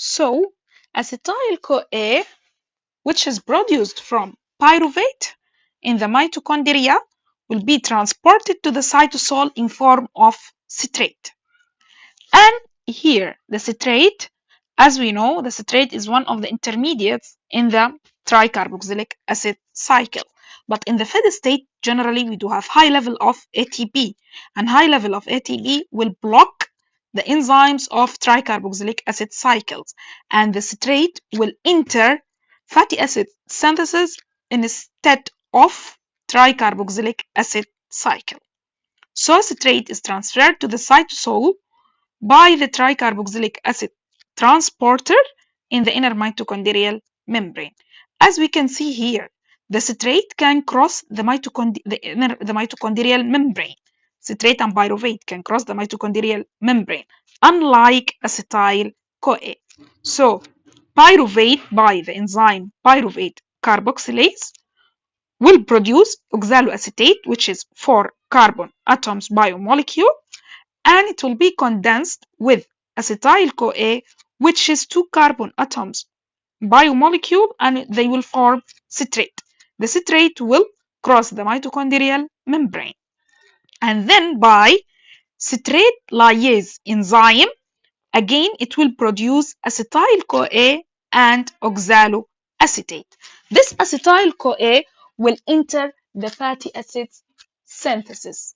So, acetyl-CoA, which is produced from pyruvate in the mitochondria, will be transported to the cytosol in form of citrate. And here, the citrate, as we know, the citrate is one of the intermediates in the tricarboxylic acid cycle. But in the fed state, generally, we do have high level of ATP, and high level of ATP will block the enzymes of tricarboxylic acid cycles, and the citrate will enter fatty acid synthesis instead of tricarboxylic acid cycle. So citrate is transferred to the cytosol by the tricarboxylic acid transporter in the inner mitochondrial membrane. As we can see here, the citrate can cross the mitochondrial membrane. Citrate and pyruvate can cross the mitochondrial membrane, unlike acetyl-CoA. So, pyruvate by the enzyme pyruvate carboxylase will produce oxaloacetate, which is 4 carbon atoms biomolecule, and it will be condensed with acetyl-CoA, which is 2 carbon atoms biomolecule, and they will form citrate. The citrate will cross the mitochondrial membrane, and then by citrate lyase enzyme, again it will produce acetyl-CoA and oxaloacetate. This acetyl-CoA will enter the fatty acids synthesis.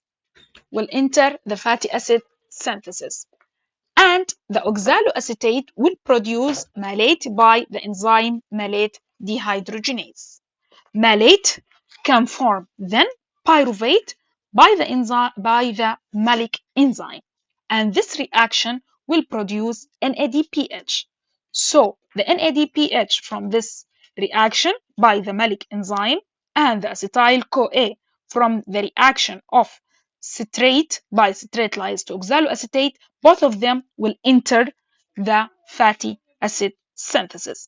And the oxaloacetate will produce malate by the enzyme malate dehydrogenase. Malate can form then pyruvate by the malic enzyme, and this reaction will produce NADPH. So the NADPH from this reaction by the malic enzyme and the acetyl-CoA from the reaction of citrate by citrate lyase to oxaloacetate, both of them will enter the fatty acid synthesis.